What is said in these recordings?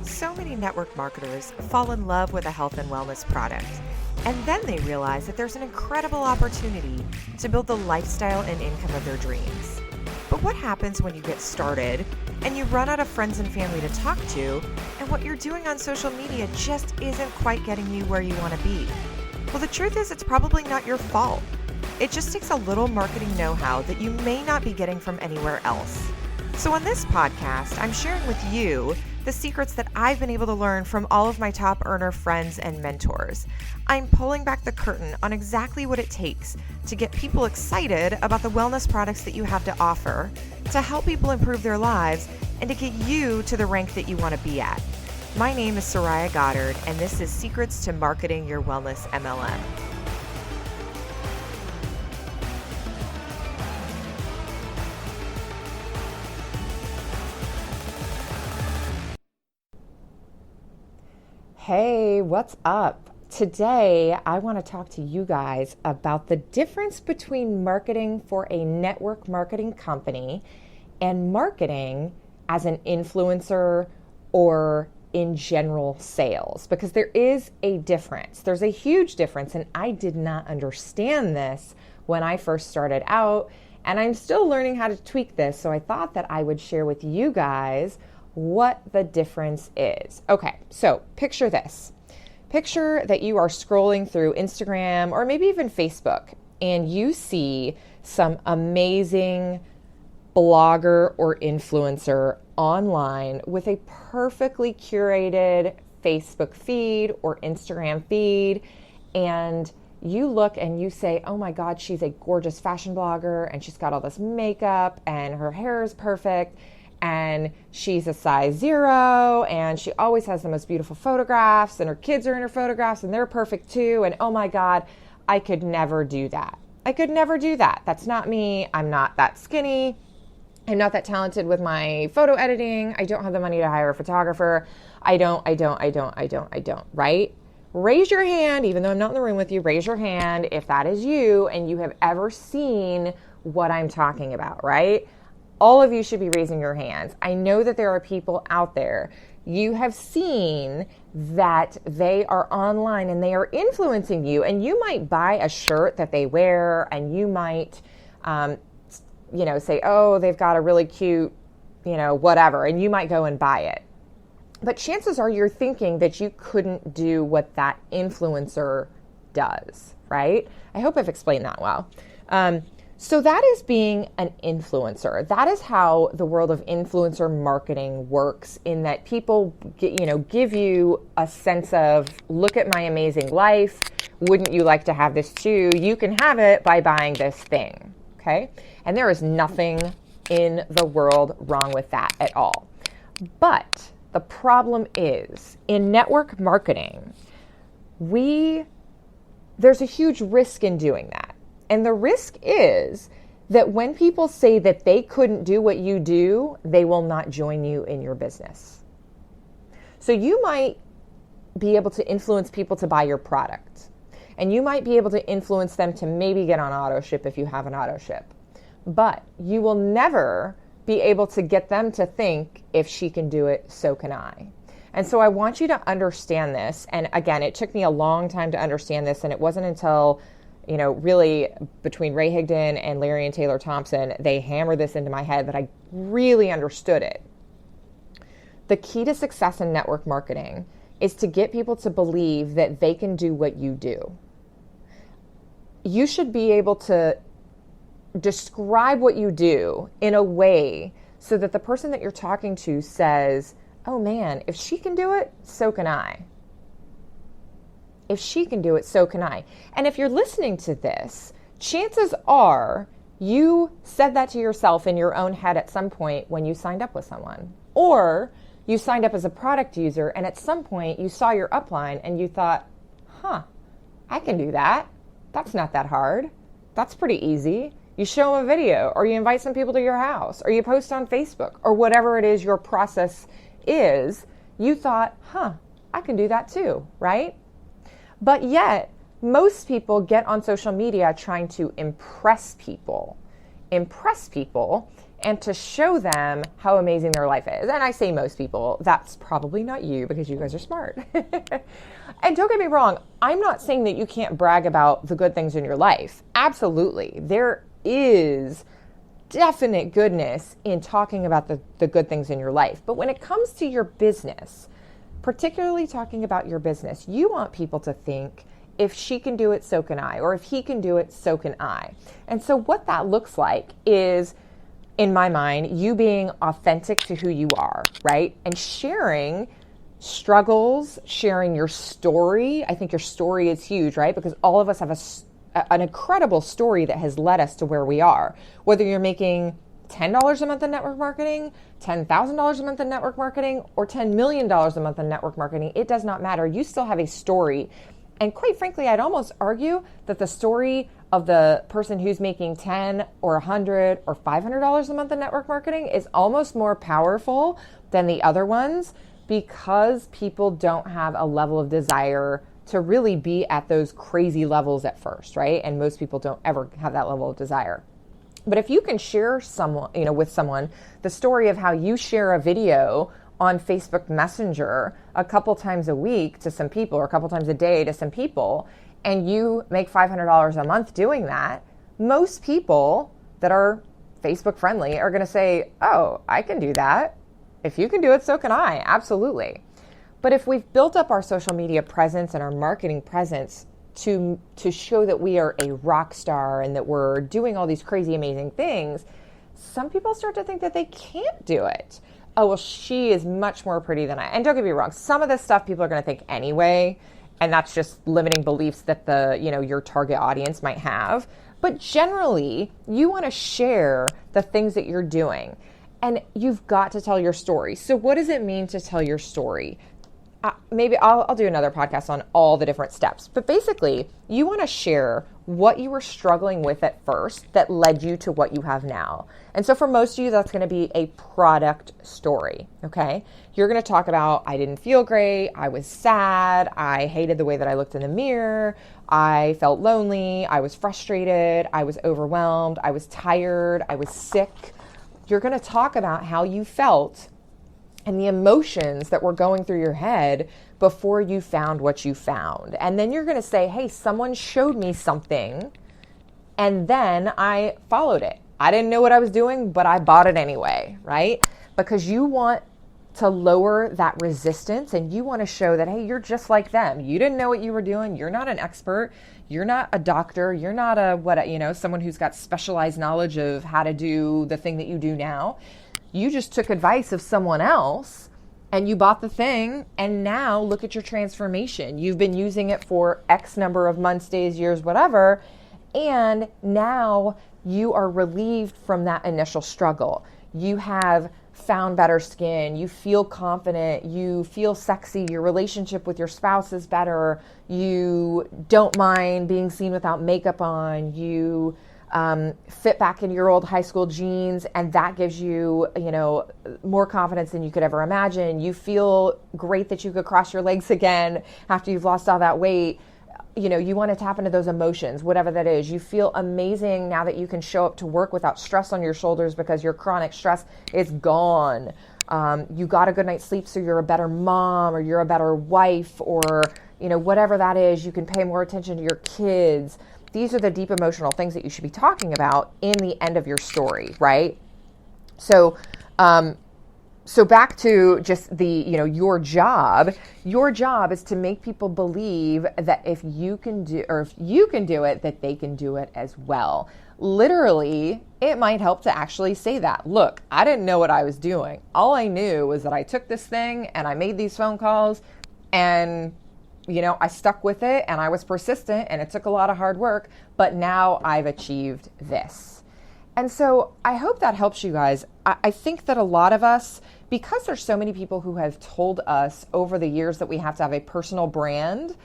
So many network marketers fall in love with a health and wellness product, and then they realize that there's an incredible opportunity to build the lifestyle and income of their dreams. But what happens when you get started and you run out of friends and family to talk to, and what you're doing on social media just isn't quite getting you where you want to be? Well, the truth is, it's probably not your fault. It just takes a little marketing know-how that you may not be getting from anywhere else. So on this podcast, I'm sharing with you the secrets that I've been able to learn from all of my top earner friends and mentors. I'm pulling back the curtain on exactly what it takes to get people excited about the wellness products that you have to offer, to help people improve their lives, and to get you to the rank that you want to be at. My name is Soraya Goddard, and this is Secrets to Marketing Your Wellness MLM. Hey, what's up? Today, I want to talk to you guys about the difference between marketing for a network marketing company and marketing as an influencer or in general sales, because there is a difference. There's a huge difference, and I did not understand this when I first started out, and I'm still learning how to tweak this, so I thought that I would share with you guys what the difference is. Okay, so picture this. Picture that you are scrolling through Instagram or maybe even Facebook, and you see some amazing blogger or influencer online with a perfectly curated Facebook feed or Instagram feed, and you look and you say, oh my God, she's a gorgeous fashion blogger, and she's got all this makeup, and her hair is perfect, and she's a size 0, and she always has the most beautiful photographs, and her kids are in her photographs, and they're perfect too, and oh my God, I could never do that. I could never do that. That's not me. I'm not that skinny. I'm not that talented with my photo editing. I don't have the money to hire a photographer. I don't, right? Raise your hand, even though I'm not in the room with you, raise your hand if that is you and you have ever seen what I'm talking about, right? All of you should be raising your hands. I know that there are people out there. You have seen that they are online and they are influencing you, and you might buy a shirt that they wear, and you might, say, oh, they've got a really cute, whatever, and you might go and buy it. But chances are you're thinking that you couldn't do what that influencer does, right? I hope I've explained that well. So that is being an influencer. That is how the world of influencer marketing works, in that people give you a sense of, look at my amazing life. Wouldn't you like to have this too? You can have it by buying this thing, okay? And there is nothing in the world wrong with that at all. But the problem is, in network marketing, there's a huge risk in doing that. And the risk is that when people say that they couldn't do what you do, they will not join you in your business. So you might be able to influence people to buy your product, and you might be able to influence them to maybe get on auto ship if you have an auto ship, but you will never be able to get them to think, if she can do it, so can I. And so I want you to understand this. And again, it took me a long time to understand this, and it wasn't until really between Ray Higdon and Larry and Taylor Thompson, they hammered this into my head that I really understood it. The key to success in network marketing is to get people to believe that they can do what you do. You should be able to describe what you do in a way so that the person that you're talking to says, oh man, if she can do it, so can I. If she can do it, so can I. And if you're listening to this, chances are you said that to yourself in your own head at some point when you signed up with someone. Or you signed up as a product user, and at some point you saw your upline and you thought, I can do that. That's not that hard. That's pretty easy. You show them a video, or you invite some people to your house, or you post on Facebook, or whatever it is your process is. You thought, I can do that too, right? But yet, most people get on social media trying to impress people and to show them how amazing their life is. And I say most people, that's probably not you because you guys are smart. And don't get me wrong, I'm not saying that you can't brag about the good things in your life. Absolutely. There is definite goodness in talking about the good things in your life. But when it comes to your business, particularly talking about your business, you want people to think, if she can do it, so can I. Or if he can do it, so can I. And so what that looks like is, in my mind, you being authentic to who you are, right? And sharing struggles, sharing your story. I think your story is huge, right? Because all of us have an incredible story that has led us to where we are. Whether you're making $10 a month in network marketing, $10,000 a month in network marketing, or $10 million a month in network marketing, it does not matter. You still have a story. And quite frankly, I'd almost argue that the story of the person who's making $10 or $100 or $500 a month in network marketing is almost more powerful than the other ones, because people don't have a level of desire to really be at those crazy levels at first, right? And most people don't ever have that level of desire. But if you can share with someone the story of how you share a video on Facebook Messenger a couple times a week to some people, or a couple times a day to some people, and you make $500 a month doing that, most people that are Facebook friendly are going to say, oh, I can do that. If you can do it, so can I. Absolutely. But if we've built up our social media presence and our marketing presence to show that we are a rock star and that we're doing all these crazy, amazing things, some people start to think that they can't do it. Oh, well, she is much more pretty than I. And don't get me wrong, some of this stuff people are going to think anyway, and that's just limiting beliefs that your target audience might have. But generally, you want to share the things that you're doing, and you've got to tell your story. So what does it mean to tell your story? Maybe I'll do another podcast on all the different steps. But basically, you want to share what you were struggling with at first that led you to what you have now. And so for most of you, that's going to be a product story, okay? You're going to talk about, I didn't feel great, I was sad, I hated the way that I looked in the mirror, I felt lonely, I was frustrated, I was overwhelmed, I was tired, I was sick. You're going to talk about how you felt and the emotions that were going through your head before you found what you found. And then you're going to say, hey, someone showed me something, and then I followed it. I didn't know what I was doing, but I bought it anyway, right? Because you want to lower that resistance, and you want to show that, hey, you're just like them. You didn't know what you were doing. You're not an expert. You're not a doctor. You're not someone who's got specialized knowledge of how to do the thing that you do now. You just took advice of someone else and you bought the thing, and now look at your transformation. You've been using it for X number of months, days, years, whatever, and now you are relieved from that initial struggle. You have found better skin, you feel confident, you feel sexy, your relationship with your spouse is better, you don't mind being seen without makeup on, you fit back in your old high school jeans, and that gives you, more confidence than you could ever imagine. You feel great that you could cross your legs again after you've lost all that weight. You want to tap into those emotions, whatever that is. You feel amazing now that you can show up to work without stress on your shoulders because your chronic stress is gone. You got a good night's sleep, so you're a better mom, or you're a better wife, or, whatever that is. You can pay more attention to your kids. These are the deep emotional things that you should be talking about in the end of your story, right? So back to just your job. Your job is to make people believe that if you can do it, that they can do it as well. Literally, it might help to actually say that. Look, I didn't know what I was doing. All I knew was that I took this thing and I made these phone calls, and I stuck with it, and I was persistent, and it took a lot of hard work, but now I've achieved this. And so I hope that helps you guys. I think that a lot of us, because there's so many people who have told us over the years that we have to have a personal brand,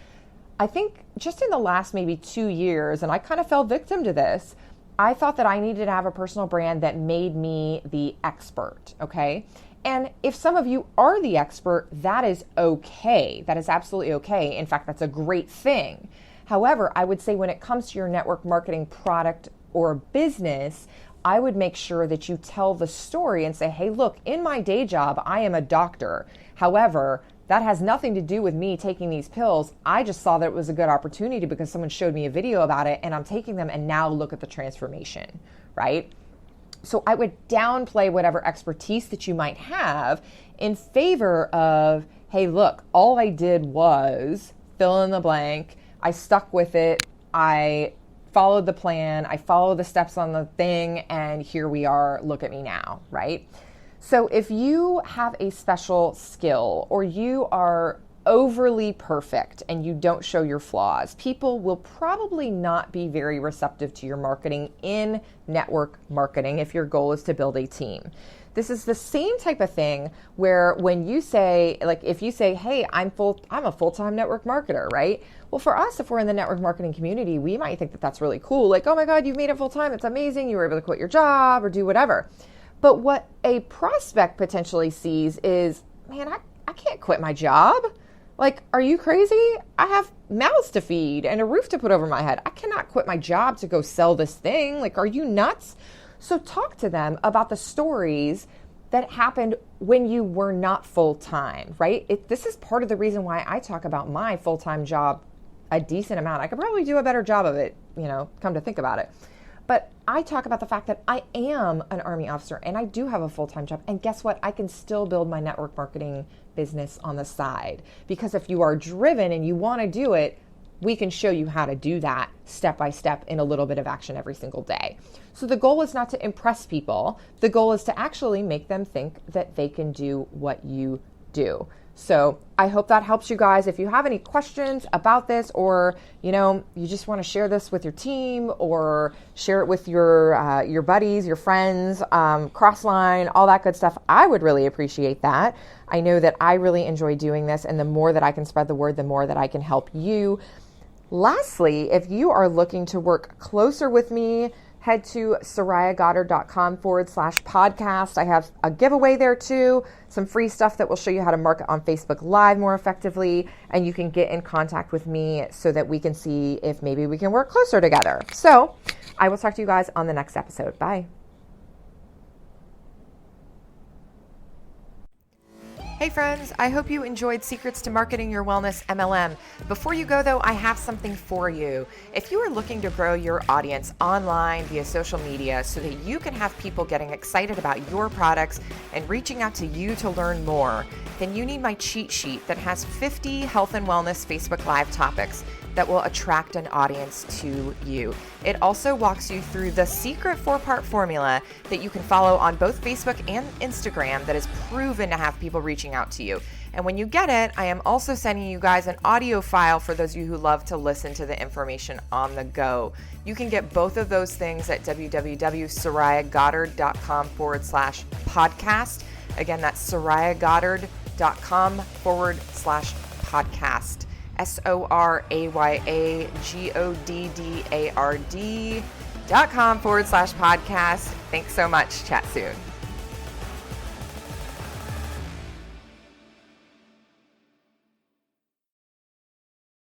I think just in the last maybe 2 years, and I kind of fell victim to this, I thought that I needed to have a personal brand that made me the expert, okay? And if some of you are the expert, that is okay. That is absolutely okay. In fact, that's a great thing. However, I would say when it comes to your network marketing product or business, I would make sure that you tell the story and say, hey, look, in my day job, I am a doctor. However, that has nothing to do with me taking these pills. I just saw that it was a good opportunity because someone showed me a video about it and I'm taking them, and now look at the transformation, right? So I would downplay whatever expertise that you might have in favor of, hey, look, all I did was fill in the blank. I stuck with it. I followed the plan. I followed the steps on the thing, and here we are. Look at me now, right? So if you have a special skill or you are overly perfect and you don't show your flaws, people will probably not be very receptive to your marketing in network marketing if your goal is to build a team. This is the same type of thing where when you say, like, if you say, hey, I'm a full-time network marketer, right? Well, for us, if we're in the network marketing community, we might think that that's really cool. Like, oh my God, you've made it full-time. It's amazing. You were able to quit your job or do whatever. But what a prospect potentially sees is, man, I can't quit my job. Like, are you crazy? I have mouths to feed and a roof to put over my head. I cannot quit my job to go sell this thing. Like, are you nuts? So talk to them about the stories that happened when you were not full-time, right? This is part of the reason why I talk about my full-time job a decent amount. I could probably do a better job of it, come to think about it. But I talk about the fact that I am an Army officer and I do have a full-time job. And guess what? I can still build my network marketing business on the side. Because if you are driven and you want to do it, we can show you how to do that step by step in a little bit of action every single day. So the goal is not to impress people. The goal is to actually make them think that they can do what you do. So I hope that helps you guys. If you have any questions about this, or you just want to share this with your team or share it with your buddies, your friends, Crossline, all that good stuff, I would really appreciate that. I know that I really enjoy doing this, and the more that I can spread the word, the more that I can help you. Lastly, if you are looking to work closer with me, head to SorayaGoddard.com/podcast. I have a giveaway there too, some free stuff that will show you how to market on Facebook Live more effectively, and you can get in contact with me so that we can see if maybe we can work closer together. So I will talk to you guys on the next episode. Bye. Hey friends, I hope you enjoyed Secrets to Marketing Your Wellness MLM. Before you go though, I have something for you. If you are looking to grow your audience online via social media so that you can have people getting excited about your products and reaching out to you to learn more, then you need my cheat sheet that has 50 health and wellness Facebook Live topics that will attract an audience to you. It also walks you through the secret 4-part formula that you can follow on both Facebook and Instagram that is proven to have people reaching out to you. And when you get it, I am also sending you guys an audio file for those of you who love to listen to the information on the go. You can get both of those things at www.sorayagoddard.com/podcast. Again, that's sorayagoddard.com/podcast. SorayaGoddard.com/podcast. Thanks so much. Chat soon.